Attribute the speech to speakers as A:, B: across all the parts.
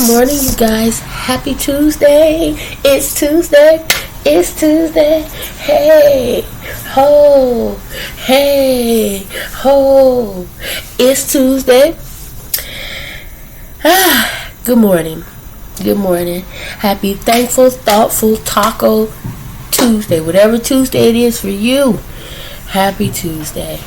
A: morning, you guys. Happy Tuesday. It's Tuesday. It's Tuesday. Hey, ho. Hey, ho. It's Tuesday. Good morning. Good morning. Happy, thankful, thoughtful Taco Tuesday. Whatever Tuesday it is for you. Happy Tuesday.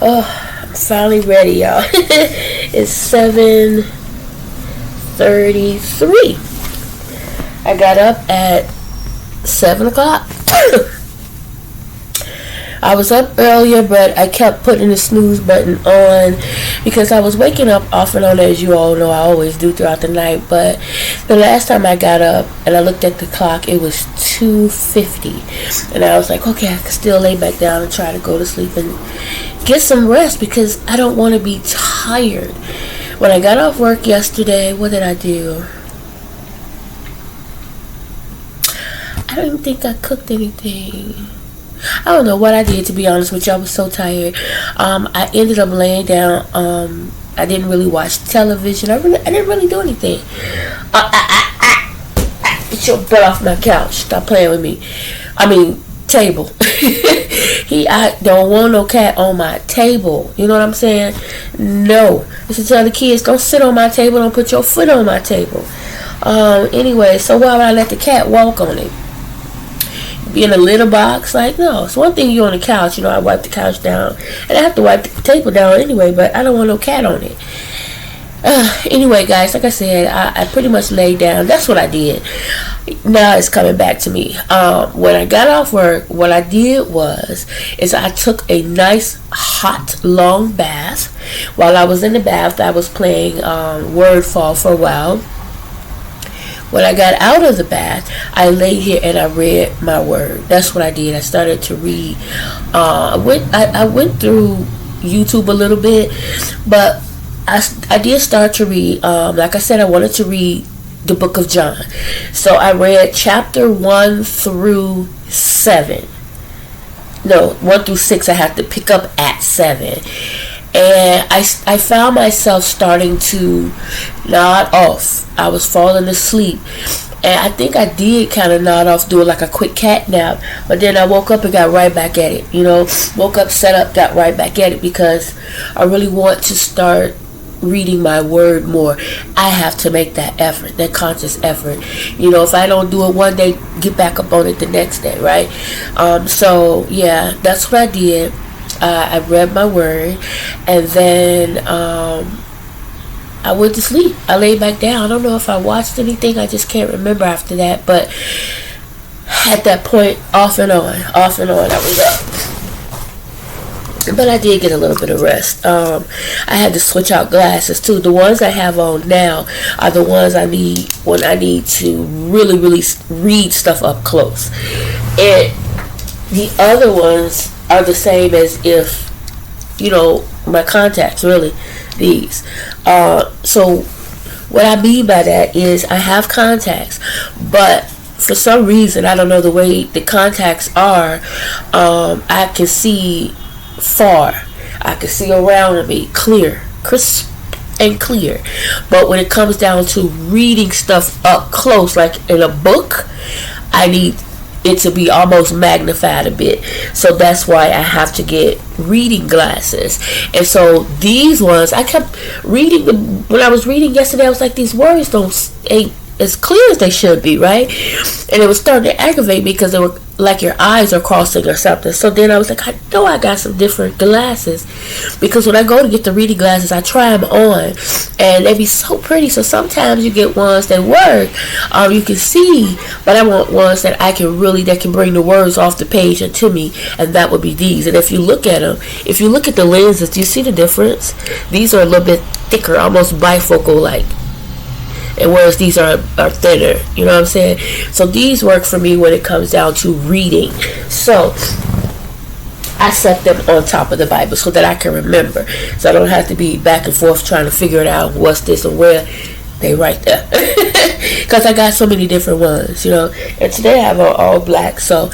A: Oh, I'm finally ready, y'all. It's 7:33. I got up at 7 o'clock. I was up earlier, but I kept putting the snooze button on because I was waking up off and on, as you all know I always do throughout the night. But the last time I got up and I looked at the clock, it was 2:50. And I was like, okay, I can still lay back down and try to go to sleep and get some rest because I don't want to be tired. When I got off work yesterday, what did I do? I don't even think I cooked anything. I don't know what I did, to be honest with you. I was so tired. I ended up laying down. I didn't really watch television. I didn't really do anything. Get your butt off my couch. Stop playing with me. I mean, table. I don't want no cat on my table. You know what I'm saying? No. I should tell the kids, don't sit on my table. Don't put your foot on my table. Anyway, so why would I let the cat walk on it? Be in a litter box? Like, no. It's one thing you on the couch. You know, I wipe the couch down. And I have to wipe the table down anyway, but I don't want no cat on it. Anyway, guys, like I said, I pretty much laid down. That's what I did. Now it's coming back to me. When I got off work, what I did is I took a nice, hot, long bath. While I was in the bath, I was playing Wordfall for a while. When I got out of the bath, I laid here and I read my word. That's what I did. I started to read. I went through YouTube a little bit, but I did start to read. Like I said, I wanted to read the book of John. So I read chapter 1 through 7. No, 1 through 6 I had to pick up at 7. And I found myself starting to nod off. I was falling asleep. And I think I did kind of nod off, doing like a quick cat nap. But then I woke up and got right back at it. You know, woke up, set up, got right back at it because I really want to start reading my word more. I have to make that effort, that conscious effort. You know, if I don't do it one day, get back up on it the next day, right? So, yeah, that's what I did. I read my word, and then I went to sleep. I laid back down. I don't know if I watched anything. I just can't remember after that. But at that point, off and on, I was up. But I did get a little bit of rest. I had to switch out glasses too. The ones I have on now are the ones I need when I need to really, really read stuff up close. And the other ones are the same as if, you know, my contacts, really, these. So what I mean by that is I have contacts, but for some reason, I don't know the way the contacts are, I can see far. I can see around me clear, crisp and clear. But when it comes down to reading stuff up close, like in a book, I need it to be almost magnified a bit. So that's why I have to get reading glasses. And so these ones, I kept reading them. When I was reading yesterday, I was like, these words ain't as clear as they should be, right? And it was starting to aggravate me because they were like your eyes are crossing or something. So then I was like, I know I got some different glasses, because when I go to get the reading glasses, I try them on and they be so pretty. So sometimes you get ones that work, you can see, but I want ones that that can bring the words off the page and to me, and that would be these. And if you look at them, if you look at the lenses, do you see the difference? These are a little bit thicker, almost bifocal like, and whereas these are thinner, you know what I'm saying? So these work for me when it comes down to reading. So I set them on top of the Bible so that I can remember, so I don't have to be back and forth trying to figure it out, what's this and where. They right there. Because I got so many different ones, you know. And today I have all black, so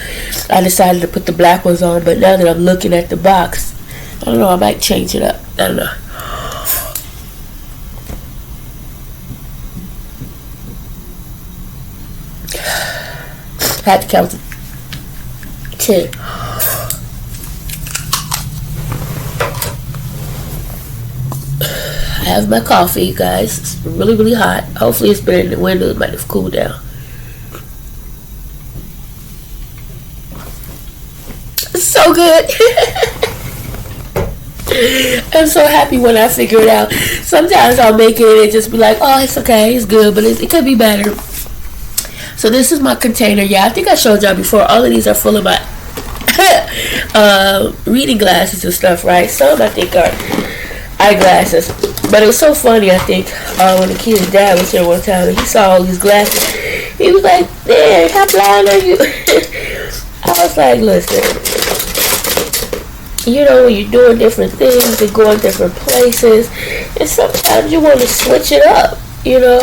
A: I decided to put the black ones on. But now that I'm looking at the box, I don't know, I might change it up. I don't know. Had to count to 10. I have my coffee, you guys. It's really, really hot. Hopefully it's been in the window. It might have cooled down. It's so good. I'm so happy when I figure it out. Sometimes I'll make it and just be like, oh, it's okay, it's good, but it could be better. So this is my container. Yeah, I think I showed y'all before. All of these are full of my reading glasses and stuff, right? Some I think are eyeglasses. But it was so funny, I think, when the kid's dad was here one time and he saw all these glasses. He was like, man, how blind are you? I was like, listen, you know, when you're doing different things and going different places, and sometimes you want to switch it up, you know.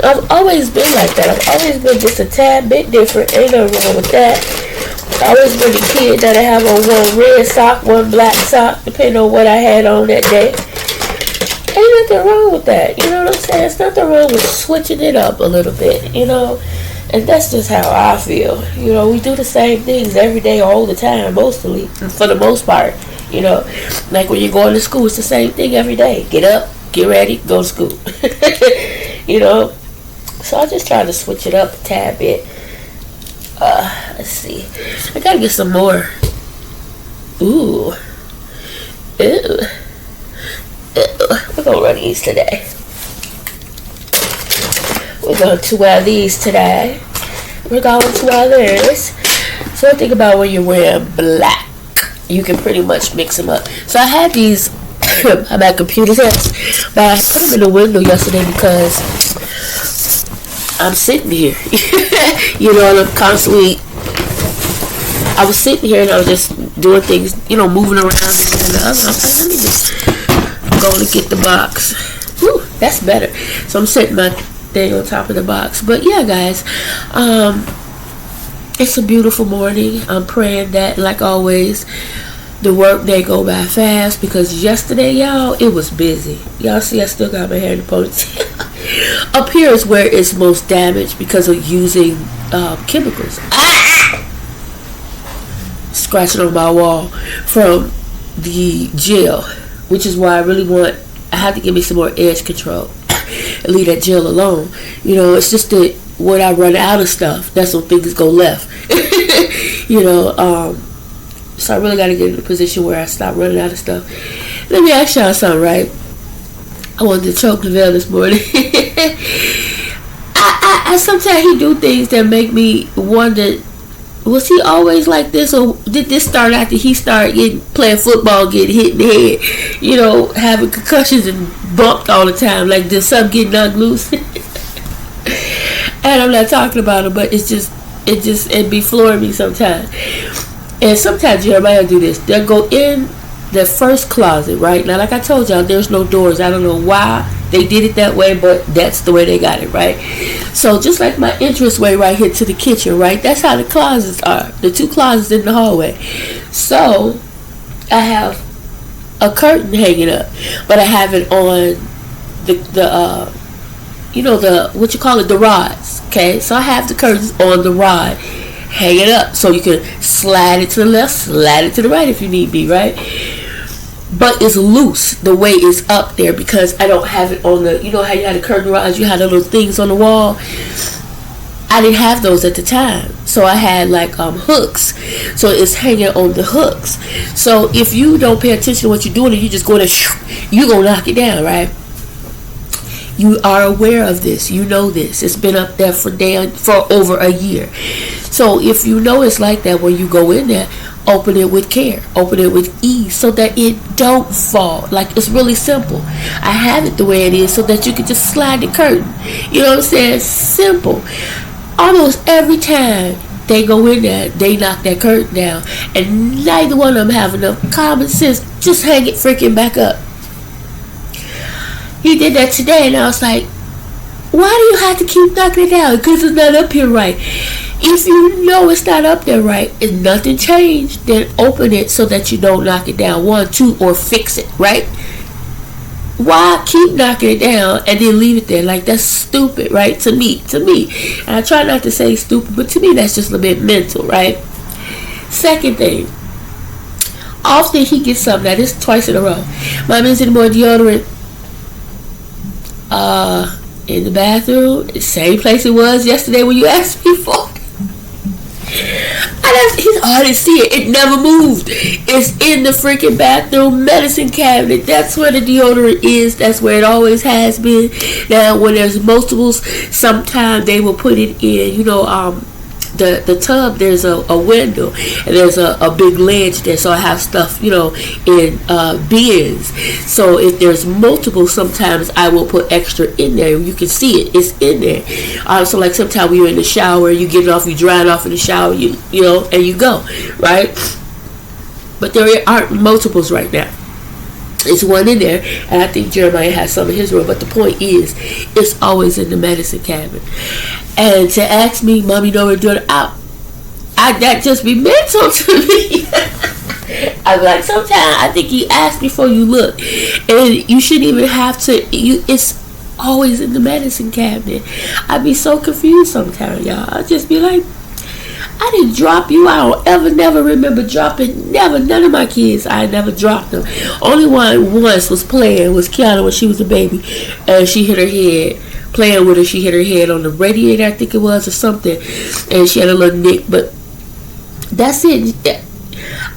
A: I've always been like that. I've always been just a tad bit different. Ain't nothing wrong with that. I've always been the kid that I have on one red sock, one black sock, depending on what I had on that day. Ain't nothing wrong with that, you know what I'm saying? There's nothing wrong with switching it up a little bit, you know? And that's just how I feel. You know, we do the same things every day, all the time, mostly, for the most part, you know? Like when you're going to school, it's the same thing every day. Get up, get ready, go to school. You know? So I just try to switch it up a tad bit. Let's see. I gotta get some more. Ooh. Ew. We're gonna run these today. We're going to wear these today. We're going to wear this. So think about when you're wearing black. You can pretty much mix them up. So I had these on my computer test, but I put them in the window yesterday because I'm sitting here. You know, and I'm constantly. I was sitting here and I was just doing things, you know, moving around and the other. I was like, let me just go and get the box. Whew, that's better. So I'm setting my thing on top of the box. But yeah, guys, it's a beautiful morning. I'm praying that, like always, the work day go by fast, because yesterday, y'all, it was busy. Y'all see I still got my hair in the ponytail. Up here is where it's most damaged because of using chemicals. Scratching on my wall from the gel, which is why I had to give me some more edge control and leave that gel alone. You know, it's just that when I run out of stuff, that's when things go left. You know, so I really got to get in a position where I stop running out of stuff. Let me ask y'all something, right? I wanted to choke Lavelle this morning. I sometimes he do things that make me wonder, was he always like this, or did this start after he started playing football, getting hit in the head, you know, having concussions and bumped all the time? Like, did something get knocked loose? And I'm not talking about it, but it be flooring me sometimes. And sometimes Jeremiah do this. They'll go in the first closet, right? Now, like I told y'all, there's no doors. I don't know why they did it that way, but that's the way they got it, right? So just like my entranceway right here to the kitchen, right? That's how the closets are. The two closets in the hallway. So I have a curtain hanging up, but I have it on the the rods. Okay, so I have the curtains on the rod, hang it up, so you can slide it to the left, slide it to the right if you need be, right? But it's loose the way it's up there because I don't have it on the, you know how you had the curtain rods, you had the little things on the wall. I didn't have those at the time, so I had like hooks, so it's hanging on the hooks. So if you don't pay attention to what you're doing and you just go there, you're gonna knock it down, right? You are aware of this. You know this. It's been up there for over a year. So if you know it's like that when you go in there, open it with care. Open it with ease so that it don't fall. Like, it's really simple. I have it the way it is so that you can just slide the curtain. You know what I'm saying? Simple. Almost every time they go in there, they knock that curtain down. And neither one of them have enough common sense. Just hang it freaking back up. He did that today, and I was like, why do you have to keep knocking it down? Because it's not up here right. If you know it's not up there right and nothing changed, then open it so that you don't knock it down. 1, 2, or fix it, right? Why keep knocking it down and then leave it there? Like, that's stupid, right? To me. And I try not to say stupid, but to me that's just a bit mental, right? Second thing, often he gets something. Now, this is twice in a row. Mom, is any more deodorant? In the bathroom, same place it was yesterday when you asked me for it. He's hard to see it. It never moved. It's in the freaking bathroom medicine cabinet. That's where the deodorant is. That's where it always has been. Now, when there's multiples, sometimes they will put it in, the tub. There's a window and there's a big ledge there, so I have stuff in bins. So if there's multiple, sometimes I will put extra in there. You can see it's in there. So like sometimes when you're in the shower, you get it off, you dry it off in the shower, and you go, right? But there aren't multiples right now. It's one in there, and I think Jeremiah has some in his room. But the point is, it's always in the medicine cabinet. And to ask me, Mom, we're doing it out, that just be mental to me. I'm like, sometimes I think you ask before you look, and you shouldn't even have to. It's always in the medicine cabinet. I'd be so confused sometimes, y'all. I'd just be like, I didn't drop you. I don't never remember dropping. None of my kids. I never dropped them. Only one once was Kiana when she was a baby, and she hit her head. Playing with her, she hit her head on the radiator, I think it was, or something, and she had a little nick. But that's it.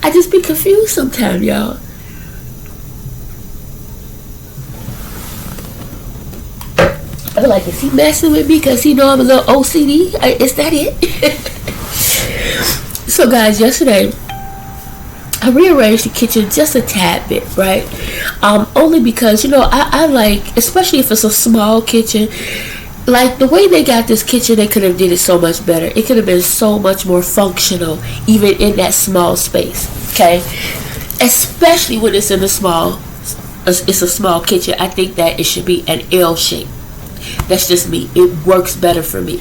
A: I just be confused sometimes, y'all. I'm like, is he messing with me because he know I'm a little OCD? Is that it? So guys, yesterday I rearranged the kitchen just a tad bit, right? Only because I like, especially if it's a small kitchen, like the way they got this kitchen, they could have did it so much better. It could have been so much more functional, even in that small space. Okay, especially when it's a small kitchen. I think that it should be an L shape. That's just me. It works better for me.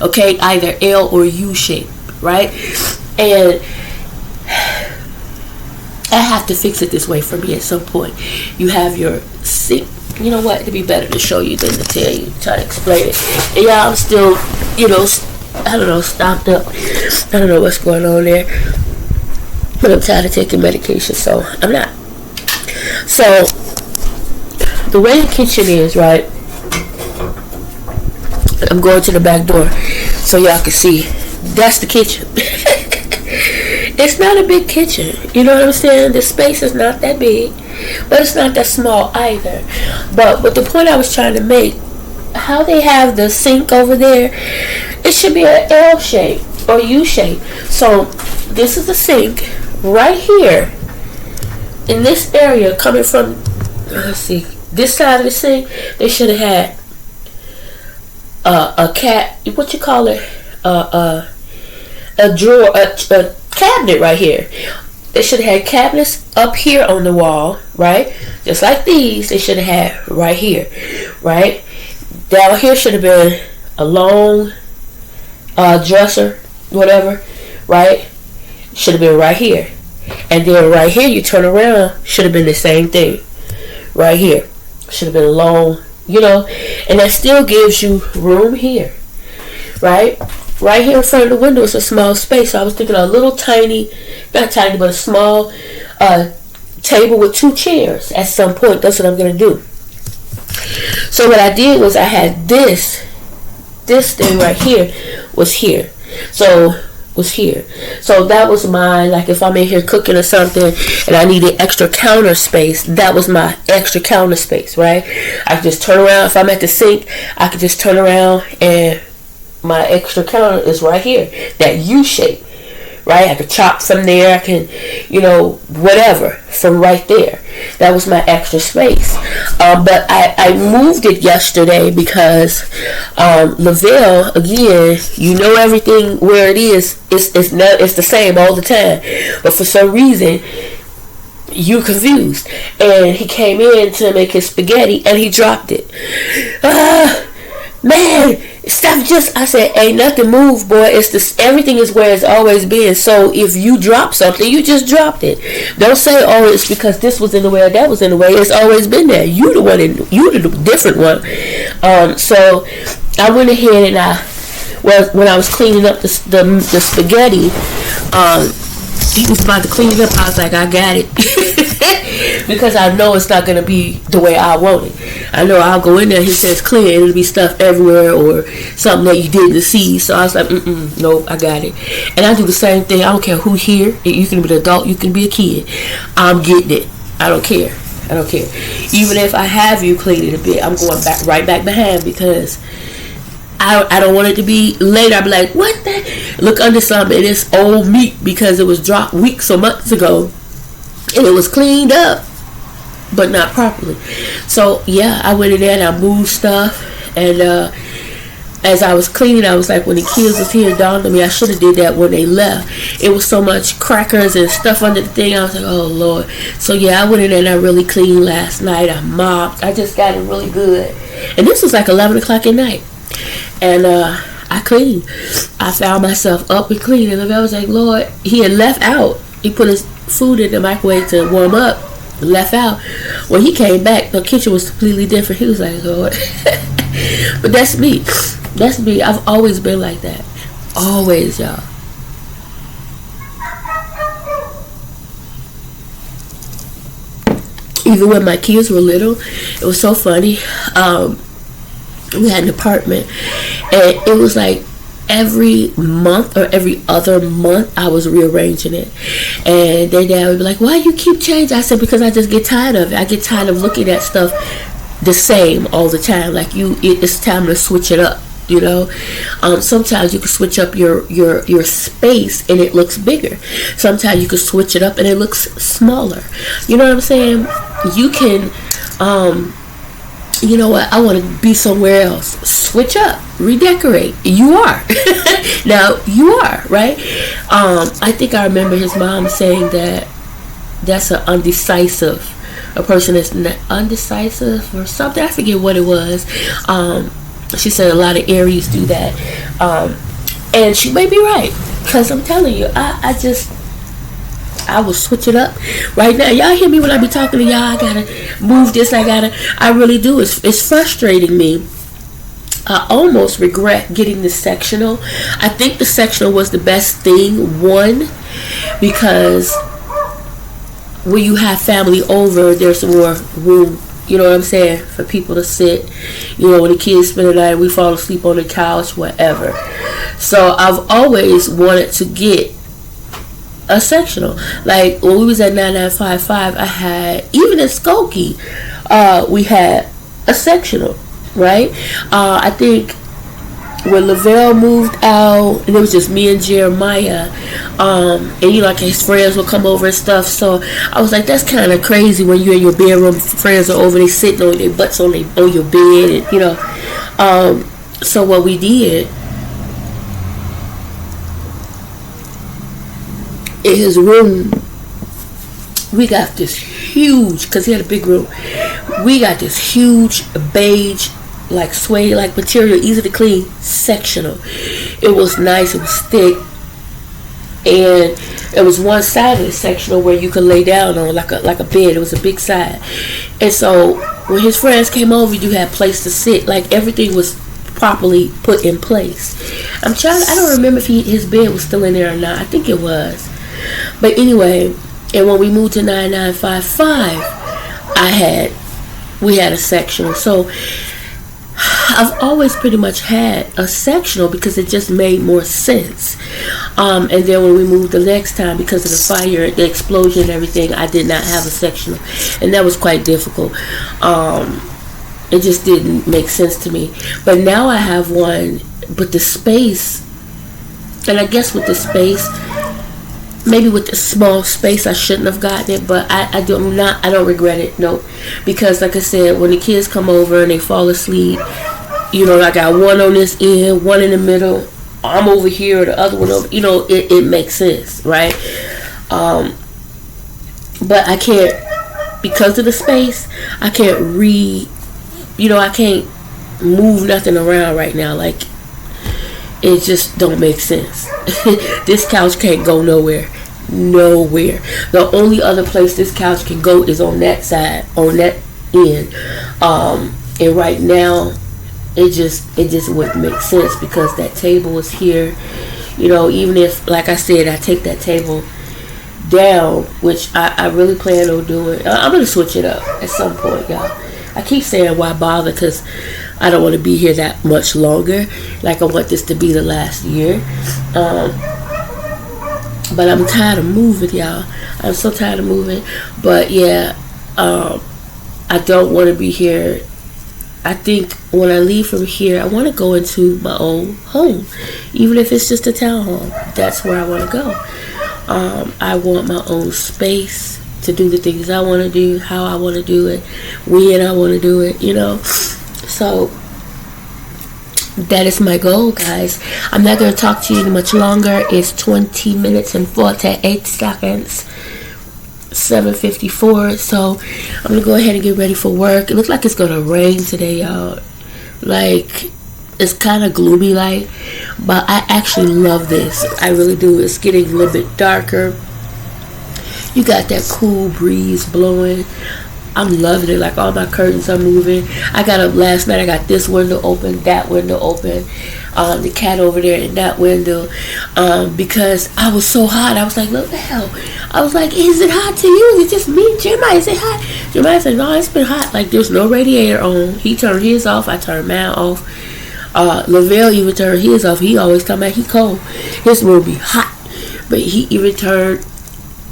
A: Okay, either L or U shape, right? And I have to fix it this way for me at some point. You have your sink. You know what? It'd be better to show you than to tell you, try to explain it. And y'all, I'm still, I don't know, stopped up. I don't know what's going on there. But I'm tired of taking medication, so I'm not. So, the way the kitchen is, right? I'm going to the back door so y'all can see. That's the kitchen. It's not a big kitchen. You know what I'm saying? The space is not that big, but it's not that small either. But the point I was trying to make, how they have the sink over there, it should be an L shape or U shape. So this is the sink right here in this area coming from, let's see, this side of the sink. They should have had a drawer, a cabinet right here. They should have had cabinets up here on the wall, right? Just like these, they should have had right here, right? Down here should have been a long dresser, whatever, right? Should have been right here. And then right here, you turn around, should have been the same thing. Right here. Should have been long, and that still gives you room here, right? Right here in front of the window is a small space. So I was thinking a little tiny, not tiny, but a small table with 2 chairs at some point. That's what I'm going to do. So what I did was I had this thing right here was here. So that was my, like if I'm in here cooking or something and I needed extra counter space, that was my extra counter space, right? I could just turn around. If I'm at the sink, I could just turn around and my extra counter is right here, that U shape, right? I could chop from there. I can, whatever from right there. That was my extra space. But I moved it yesterday because Lavelle, again, everything where it is. It's the same all the time. But for some reason, you're confused. And he came in to make his spaghetti and he dropped it. Man, Stuff just, I said, ain't nothing moved, boy. It's this, everything is where it's always been. So if you drop something, you just dropped it. Don't say, oh, it's because this was in the way or that was in the way. It's always been there. You the one, you the different one. So I went ahead and when I was cleaning up the spaghetti, he was about to clean it up. I was like, I got it. Because I know it's not going to be the way I want it. I know I'll go in there, he says clean, it'll be stuff everywhere or something that you didn't see. So I was like, no, I got it. And I do the same thing. I don't care who's here. You can be an adult, you can be a kid. I'm getting it. I don't care. Even if I have you clean it a bit, I'm going right back behind, because I don't want it to be later. I'll be like, what the? Look under something, it's old meat because it was dropped weeks or months ago. And it was cleaned up, but not properly. So yeah, I went in there and I moved stuff. And as I was cleaning, I was like, when the kids was here, it dawned on me I should have did that when they left. It was so much crackers and stuff under the thing. I was like, oh Lord. So yeah, I went in there and I really cleaned last night. I mopped. I just got it really good. And this was like 11 o'clock at night. And I cleaned. I found myself up and cleaning. And I was like, Lord, he had left out. He put his food in the microwave to warm up, left out. When he came back, the kitchen was completely different. He was like, Lord. But that's me. I've always been like that. Always, y'all. Even when my kids were little, it was so funny. We had an apartment, and it was like every month or every other month I was rearranging it, and their dad would be like, why you keep changing? I said, because I just get tired of it. I get tired of looking at stuff the same all the time. Like it's time to switch it up, you know. Sometimes you can switch up your space and it looks bigger. Sometimes you can switch it up and it looks smaller. You know what I'm saying? You can you know what, I want to be somewhere else. Switch up, redecorate. You are. Now, you are, right? I think I remember his mom saying that that's a person that's undecisive or something. I forget what it was. She said a lot of Aries do that. And she may be right, because I'm telling you, I will switch it up right now. Y'all hear me when I be talking to y'all? I gotta move this. I really do. It's frustrating me. I almost regret getting the sectional. I think the sectional was the best thing. One, because when you have family over, there's more room. You know what I'm saying? For people to sit. You know, when the kids spend the night, we fall asleep on the couch, whatever. So I've always wanted to get a sectional. Like when we was at 9955, I had, even in Skokie, we had a sectional, right? I think when Lavelle moved out, and it was just me and Jeremiah, and you know, like his friends would come over and stuff. So I was like, that's kind of crazy when you're in your bedroom, friends are over, they sitting on their butts on your bed, and you know. So what we did, in his room, we got this huge, because he had a big room, we got this huge beige, like suede like material, easy to clean sectional. It was nice, it was thick, and it was one side of the sectional where you could lay down on like a bed. It was a big side. And so when his friends came over, you had a place to sit. Like everything was properly put in place. I don't remember if his bed was still in there or not. I think it was. But anyway, and when we moved to 9955, we had a sectional. So I've always pretty much had a sectional because it just made more sense. And then when we moved the next time, because of the fire, the explosion and everything, I did not have a sectional, and that was quite difficult. It just didn't make sense to me. But now I have one, but the space, and I guess with the space, maybe with the small space, I shouldn't have gotten it, but I don't regret it, no. Because like I said, when the kids come over and they fall asleep, you know, I got one on this end, one in the middle, I'm over here, the other one over, you know, it makes sense, right? But I can't, because of the space, I can't I can't move nothing around right now. Like, it just don't make sense. This couch can't go nowhere. Nowhere. The only other place this couch can go is on that side, on that end. And right now, it just wouldn't make sense because that table is here. You know, even if, like I said, I take that table down, which I really plan on doing. I'm gonna switch it up at some point, y'all. I keep saying why bother, because I don't want to be here that much longer. Like, I want this to be the last year. But I'm tired of moving, y'all. I'm so tired of moving. But yeah, I don't want to be here. I think when I leave from here, I want to go into my own home. Even if it's just a townhome, that's where I want to go. I want my own space to do the things I want to do, how I want to do it, when I want to do it, you know. So that is my goal, guys. I'm not going to talk to you much longer. It's 20 minutes and 48 seconds. 7:54. So I'm going to go ahead and get ready for work. It looks like it's going to rain today, y'all. Like, it's kind of gloomy like, but I actually love this. I really do. It's getting a little bit darker. You got that cool breeze blowing. I'm loving it. Like, all my curtains are moving. I got up last night. I got this window open, that window open, the cat over there in that window, because I was so hot. I was like, what the hell? I was like, is it hot to you? Is it just me? Jeremiah, is it hot? Jeremiah said, no, it's been hot. Like, there's no radiator on. He turned his off. I turned mine off. Lavelle even turned his off. He always talking about he cold. His room be hot. But he even turned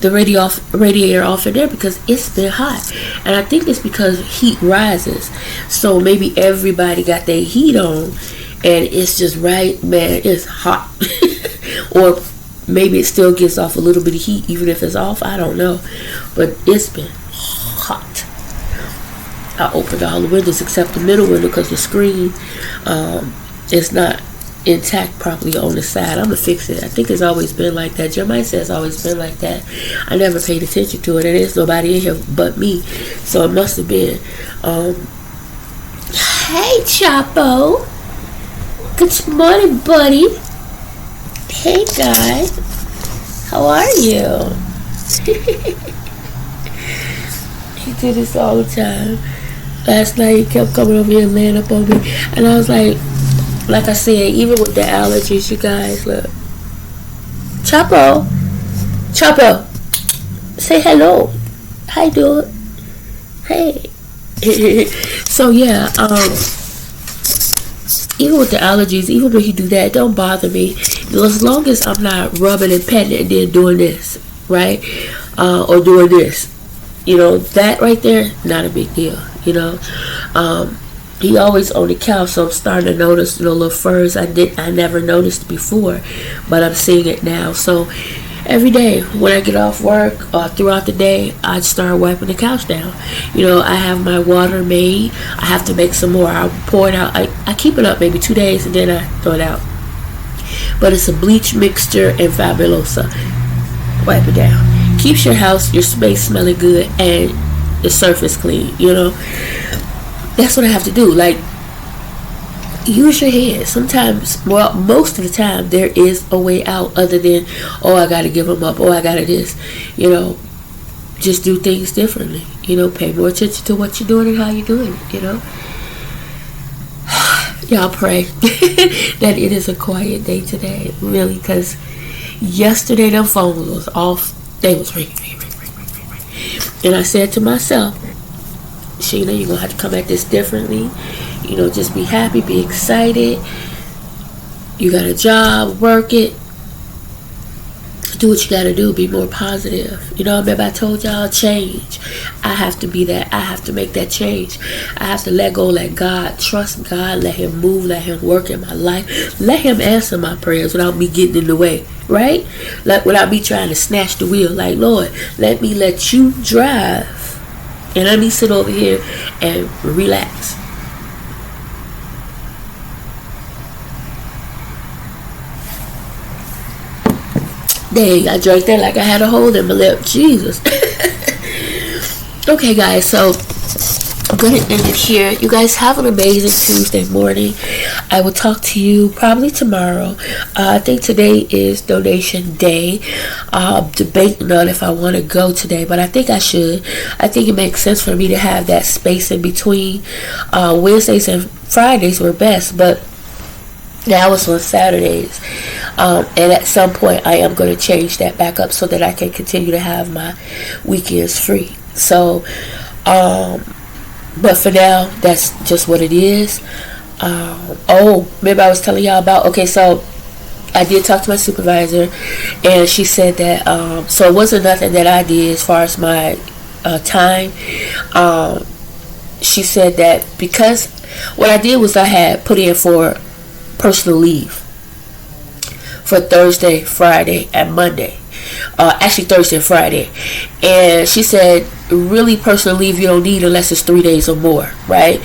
A: the radiator off in there because it's been hot. And I think it's because heat rises. So maybe everybody got their heat on and it's just right, man, it's hot. Or maybe it still gets off a little bit of heat even if it's off. I don't know. But it's been hot. I opened all the windows except the middle window because the screen is not intact properly on the side. I'm gonna fix it. I think it's always been like that. Jeremiah says it's always been like that. I never paid attention to it, and there's nobody in here but me, so it must have been. Hey, Chapo. Good morning, buddy. Hey, guy. How are you? He did this all the time. Last night he kept coming over here and laying up on me, and I was like I said, even with the allergies, you guys, look. Chapo, say hello. How you doing? Hey. So yeah, even with the allergies, even when he do that, it don't bother me. As long as I'm not rubbing and petting and then doing this, right? Or doing this. You know, that right there, not a big deal, you know. He always on the couch, so I'm starting to notice, you know, little furs I never noticed before, but I'm seeing it now. So every day when I get off work or throughout the day, I start wiping the couch down. You know, I have my water made. I have to make some more. I pour it out. I keep it up maybe 2 days and then I throw it out. But it's a bleach mixture and Fabulosa. Wipe it down. Keeps your house, your space smelling good and the surface clean, you know. That's what I have to do. Like, use your head. Sometimes, well, most of the time, there is a way out other than, oh, I got to give them up. Oh, I got to this. You know, just do things differently. You know, pay more attention to what you're doing and how you're doing it, you know. Y'all pray that it is a quiet day today, really, because yesterday them phones was off. They was ringing. And I said to myself, Sheena, you're going to have to come at this differently. You know, just be happy, be excited. You got a job, work it. Do what you got to do, be more positive. You know, remember I told y'all, change. I have to be that. I have to make that change. I have to let go, let God, trust God, let Him move, let Him work in my life. Let Him answer my prayers without me getting in the way, right? Like, without me trying to snatch the wheel. Like, Lord, let me let you drive. And let me sit over here and relax. Dang, I drank that like I had a hole in my lip. Jesus. Okay, guys, so I'm going to end it here. You guys have an amazing Tuesday morning. I will talk to you probably tomorrow. I think today is donation day. Debating on if I want to go today, but I think I should. I think it makes sense for me to have that space in between. Wednesdays and Fridays were best, but now it's on Saturdays. And at some point I am going to change that back up so that I can continue to have my weekends free. So, but for now, that's just what it is. Maybe I was telling y'all about, okay, so I did talk to my supervisor, and she said that, so it wasn't nothing that I did as far as my time. She said that because what I did was I had put in for personal leave for Thursday, Friday, and Monday. Actually Thursday and Friday. And she said, really, personal leave you don't need unless it's 3 days or more, right?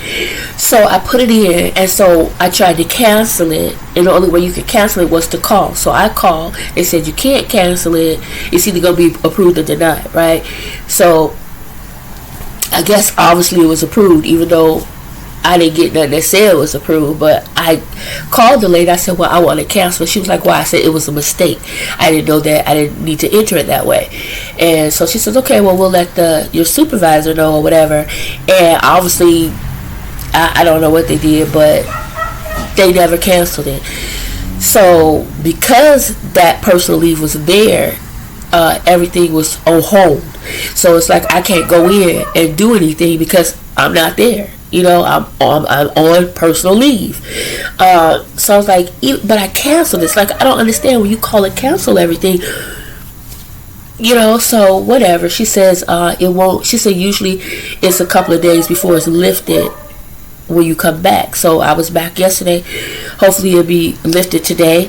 A: So I put it in, and so I tried to cancel it, and the only way you could cancel it was to call. So I called. They said you can't cancel it. It's either going to be approved or denied, right? So I guess obviously it was approved, even though I didn't get nothing that said it was approved. But I called the lady. I said, well, I want to cancel. She was like, why? I said it was a mistake. I didn't know that. I didn't need to enter it that way. And so she says, okay, well, we'll let your supervisor know or whatever. And obviously I don't know what they did, but they never canceled it. So because that personal leave was there, everything was on hold. So it's like I can't go in and do anything because I'm not there. You know, I'm on personal leave. So I was like, but I canceled. It's like, I don't understand when you call it cancel everything. You know, so whatever. She says it won't. She said usually it's a couple of days before it's lifted when you come back. So I was back yesterday. Hopefully it'll be lifted today,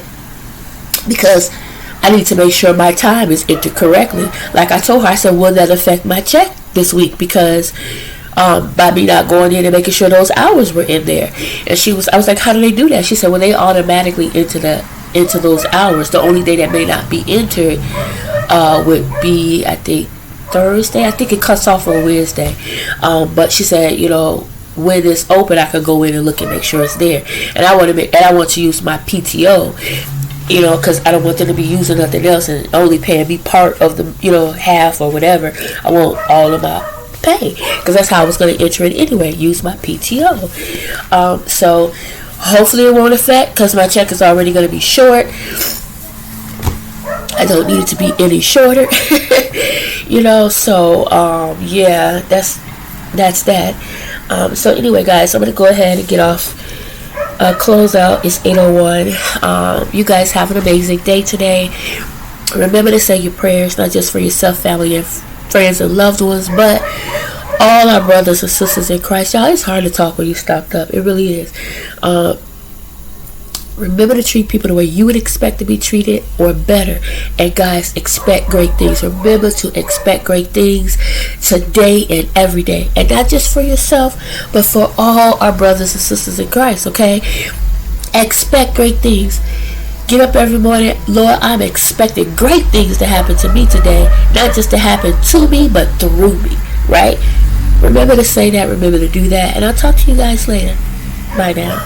A: because I need to make sure my time is entered correctly. Like I told her, I said, will that affect my check this week? Because by me not going in and making sure those hours were in there. And I was like, how do they do that? She said, well, they automatically enter those hours. The only day that may not be entered would be, I think, Thursday. I think it cuts off on Wednesday. But she said, you know, when it's open, I could go in and look and make sure it's there. And I want to use my PTO, you know, because I don't want them to be using nothing else and only paying me part of the, you know, half or whatever. I want all of my pay, because that's how I was going to enter it anyway, use my PTO. So hopefully it won't affect, because my check is already going to be short. I don't need it to be any shorter. You know, so yeah, that's that. So anyway, guys, I'm going to go ahead and get off, close out. It's 8:01. You guys have an amazing day today. Remember to say your prayers, not just for yourself, family, and friends and loved ones, but all our brothers and sisters in Christ. Y'all, it's hard to talk when you stopped up. It really is. Remember to treat people the way you would expect to be treated, or better. And guys, expect great things. Remember to expect great things today and every day, and not just for yourself, but for all our brothers and sisters in Christ. Okay, expect great things. Get up every morning, Lord, I'm expecting great things to happen to me today. Not just to happen to me, but through me, right? Remember to say that, remember to do that, and I'll talk to you guys later. Bye now.